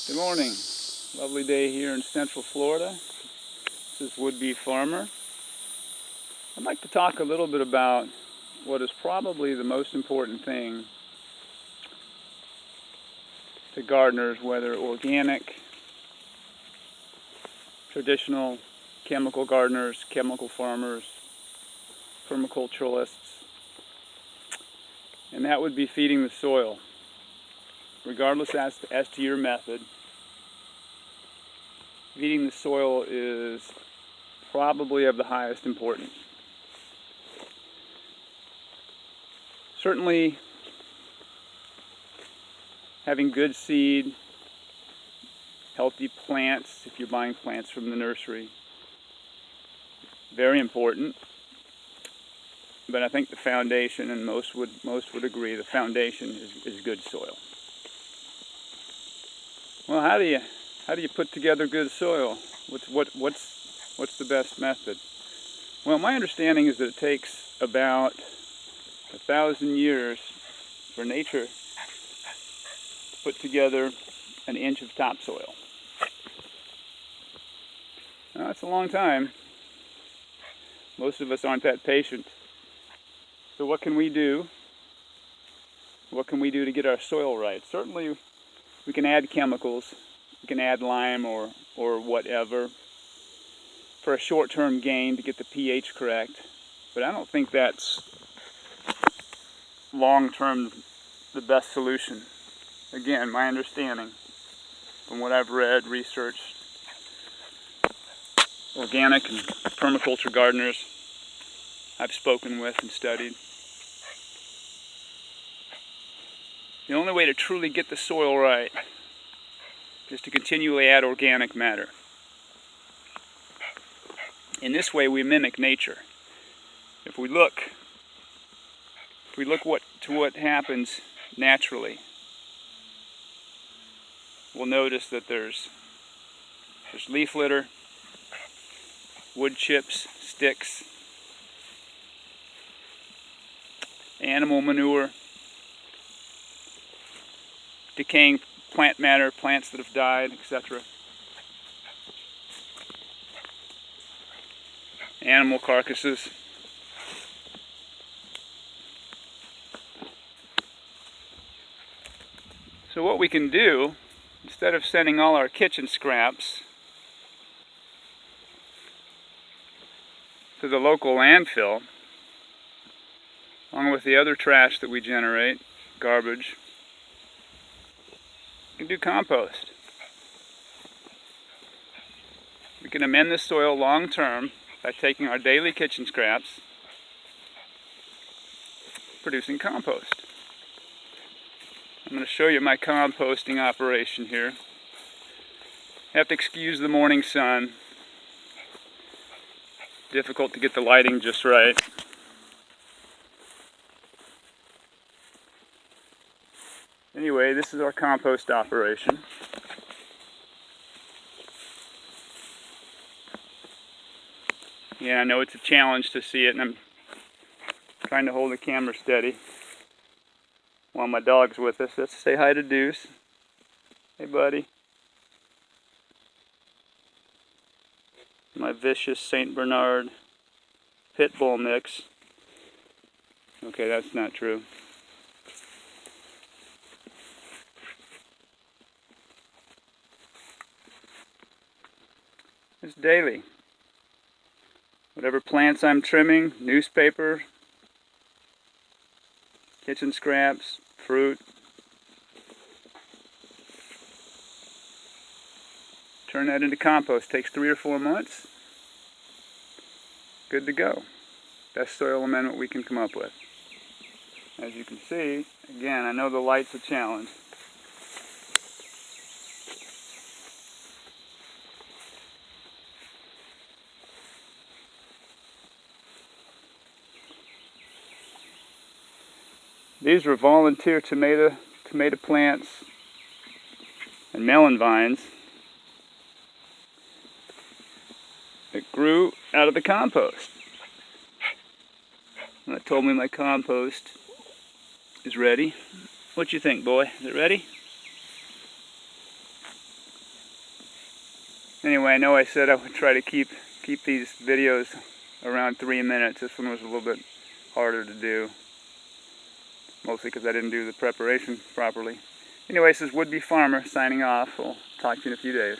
Good morning. Lovely day here in Central Florida. This is Would-Be Farmer. I'd like to talk a little bit about what is probably the most important thing to gardeners, whether organic, traditional, chemical gardeners, chemical farmers, permaculturalists, and that would be feeding the soil. Regardless as to your method, feeding the soil is probably of the highest importance. Certainly, having good seed, healthy plants, if you're buying plants from the nursery, very important. But I think the foundation, and most would agree, the foundation is good soil. Well, how do you put together good soil? What's the best method? Well, my understanding is that it takes about 1,000 years for nature to put together an inch of topsoil. Now, that's a long time. Most of us aren't that patient. So what can we do? What can we do to get our soil right? Certainly, we can add chemicals. We can add lime or whatever for a short-term gain to get the pH correct. But I don't think that's long-term the best solution. Again, my understanding from what I've read, researched, organic and permaculture gardeners I've spoken with and studied. The only way to truly get the soil right is to continually add organic matter. In this way, we mimic nature. If we look what happens naturally, we'll notice that there's leaf litter, wood chips, sticks, animal manure, decaying plant matter, plants that have died, etc. Animal carcasses. So what we can do, instead of sending all our kitchen scraps to the local landfill, along with the other trash that we generate, garbage, we can do compost. We can amend the soil long term by taking our daily kitchen scraps, producing compost. I'm going to show you my composting operation here. You have to excuse the morning sun. Difficult to get the lighting just right. Anyway, this is our compost operation. Yeah, I know it's a challenge to see it, and I'm trying to hold the camera steady while my dog's with us. Let's say hi to Deuce. Hey, buddy. My vicious St. Bernard pit bull mix. Okay, that's not true. It's daily. Whatever plants I'm trimming, newspaper, kitchen scraps, fruit. Turn that into compost. Takes 3 or 4 months. Good to go. Best soil amendment we can come up with. As you can see, again, I know the light's a challenge. These were volunteer tomato plants and melon vines that grew out of the compost. And it told me my compost is ready. What you think, boy? Is it ready? Anyway, I know I said I would try to keep these videos around 3 minutes. This one was a little bit harder to do, mostly because I didn't do the preparation properly. Anyway, this is Would Be Farmer signing off. We'll talk to you in a few days.